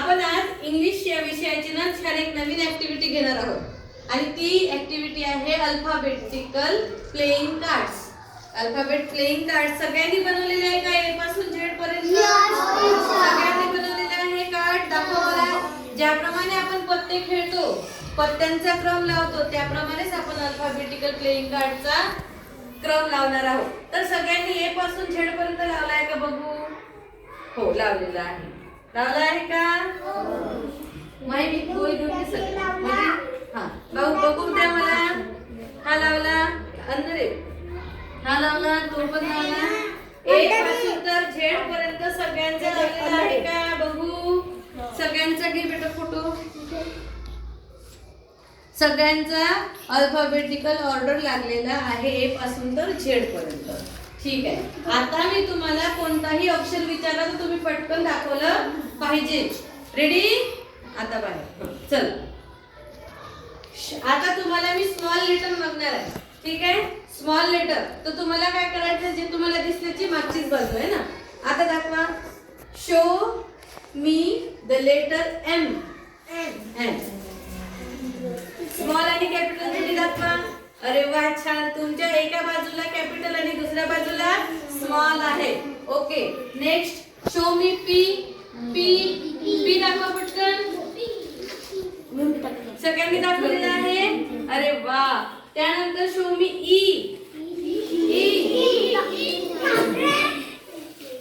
आपण आज इंग्लिश या विषयाची ना छान एक नवीन ऍक्टिव्हिटी घेणार आहोत आणि ती ऍक्टिव्हिटी आहे alphabetical playing cards. Alphabet playing card सगळ्यांनी बनवलेले आहे का ए पासून झेड पर्यंत? सगळ्यांनी बनवलेले आहे कार्ड. दाखवा मला. ज्याप्रमाणे आपण पत्ते खेळतो, पत्त्यांचा क्रम लावतो, त्याप्रमाणेच आपण अल्फाबेटिकल प्लेइंग कार्डचा क्रम लावणार आहोत. तर सगळ्यांनी ए पासून झेड पर्यंत लावलाय का बघू? हो, लावलेला आहे. लावला आहे का? माहिती गोल घेऊन सगळं हां भाऊ बघू द्या मला. हा लावला अंदर हा लावला, तो पण लावला. ए पासून तर झेड पर्यंत सगळ्यांचा लावलेला आहे का बघू? सगळ्यांचा घे बेटा फोटो. सगळ्यांचा अल्फाबेटिकल ऑर्डर लागलेला आहे ए पासून तर झेड पर्यंत. ठीक आहे. आता मी तुम्हाला कोणताही अक्षर विचारला तर तुम्ही पटकन दाखवलं पाहिजे. रेडी? आता बाहेर चल. आता तुम्हाला मी स्मॉल लेटर मागणार आहे. ठीक आहे? Small letter. तर तुम्हाला काय करायचं, जे तुम्हाला दिसण्याची मागचीच बाजू आहे ना. आता दाखवा. Show me the letter M. M small आणि कॅपिटल मध्ये दाखवा. अरे वा, छान. तुमच्या एका बाजूला कॅपिटल आणि दुसऱ्या बाजूला स्मॉल आहे. ओके. नेक्स्ट शो मी पी. पी पी दाखवा पटकन. सगळ्यांनी दाखवलेलं आहे. अरे वा. त्यानंतर शो मी ई.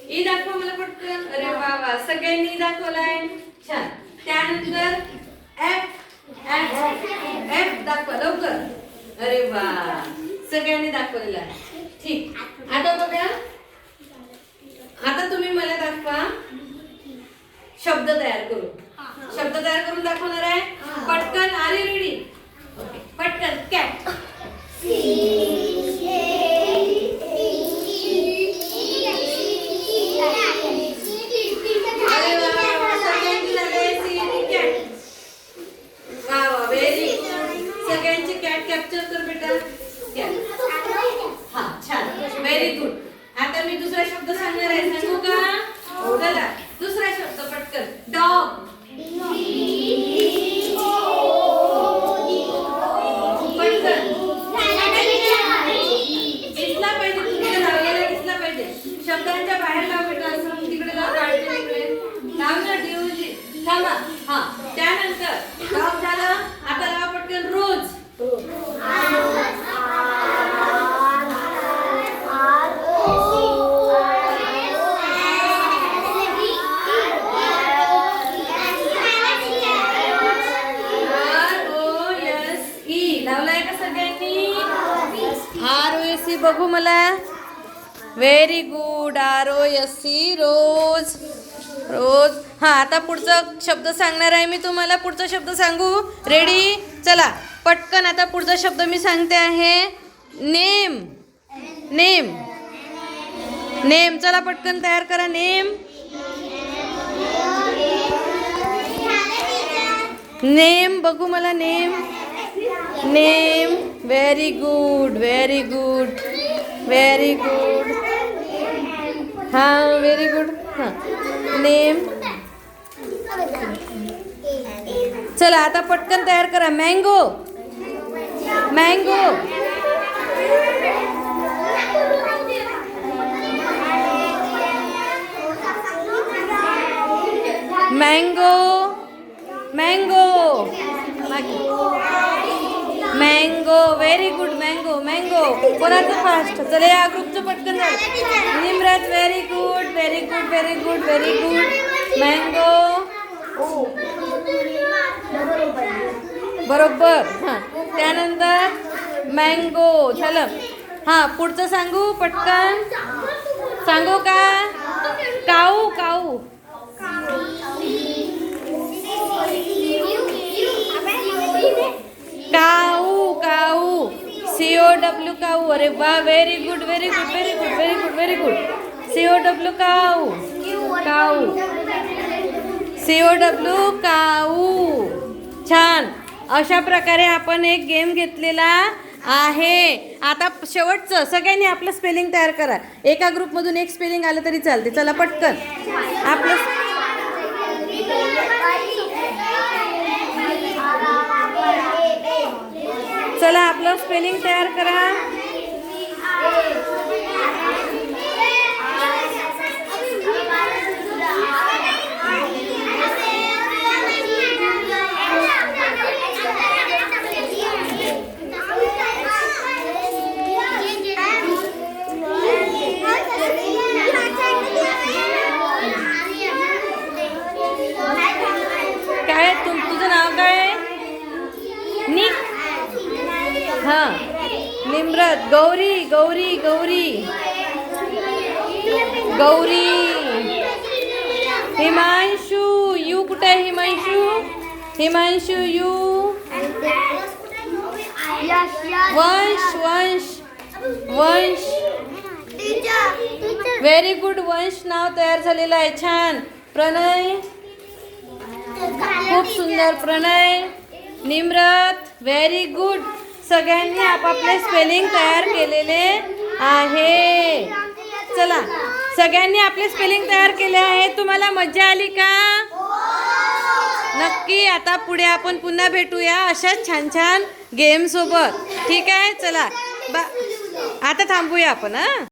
ई दाखवा मला पटकन. अरे वा वा, सगळ्यांनी दाखवलाय. छान. त्यानंतर एफ. एफ दाखवा लवकर. अरे वा, सगळ्यांनी दाखवलेलं आहे. ठीक. आता बघा, आता तुम्ही मला दाखवा शब्द तयार करू. शब्द तयार करून दाखवणार आहे. पटकन. Are you ready? ओके. पटकन. कॅट. अरे वा, सगळ्यांची झाले सी कॅट. वा वा, व्हेरी गुड. सगळ्यांचे कॅट कॅप्चर कर बेटा. कॅट. हा, छान. Very good. आता मी दुसरा शब्द सांगणार आहे. सांगू का? चला दुसरा शब्द पटकन. डॉग. पटकन. दिसला पाहिजे, तुम्ही लावलेला दिसला पाहिजे. शब्दांच्या बाहेर लाव बेटा. असं तिकडे लाव, काढते तिकडे लाव ना. डिओजी थांबा. हा, त्यानंतर डॉग झालं. आता लावा पटकन रोज. लावलाय का सगळ्यांनी? ROSE बघू मला. Very good. ROSE रोज. रोज. हा, आता पुढचा शब्द सांगणार आहे मी तुम्हाला. पुढचा शब्द सांगू? रेडी? चला पटकन. आता पुढचा शब्द मी सांगते आहे. नेम. नेम. नेम. चला पटकन तयार करा. नेम. नेम बघू मला. Name. Name. Very good. Very good. Very good. हां, व्हेरी गुड. हां, नेम. चला आता पटकन तयार करा. Mango. Mango. Mango. Mango. Mango. Very good. Mango. Mango. कोणाचं फास्ट? चला या ग्रुपचं पटकन झालं. निमराज. Very good. Very good. Very good. Very good. Mango. बरोबर. हां, त्यानंतर मँगो झालं. हां, पुढचं सांगू पटकन. सांगू का? काऊ. काऊ. काऊ. काऊ. COW काऊ. अरे वा, very good. Very good. Very good. Very good. Very good. COW काऊ. काऊ. COW काऊ. छान. अशा प्रकारे आपण एक गेम घेतलेला आहे. आता शेवटचं सगळ्यांनी आपलं स्पेलिंग तयार करा. एका ग्रुपमधून एक स्पेलिंग आलं तरी चालते. चला पटकन आपलं चला आपलं स्पेलिंग तयार करा. काय तुझं नाव काय? निक. हां निम्रत. गौरी गौरी गौरी गौरी. हिमांशू. यू कुठे आहे हिमांशू? हिमांशू यू. वंश वंश वंश. Very good. वंश नाव तयार झालेलं आहे. छान. प्रणय. खूप सुंदर प्रणय. निम्रत. Very good. सगळ्यांनी आपापले स्पेलिंग तयार केलेले आहे. चला सगळ्यांनी आपले स्पेलिंग तयार केले आहे. तुम्हाला मजा आली का? नक्की. आता पुढे आपण पुन्हा भेटूया अशाच छान छान गेम सोबत. ठीक आहे. चला आता थांबूया आपण.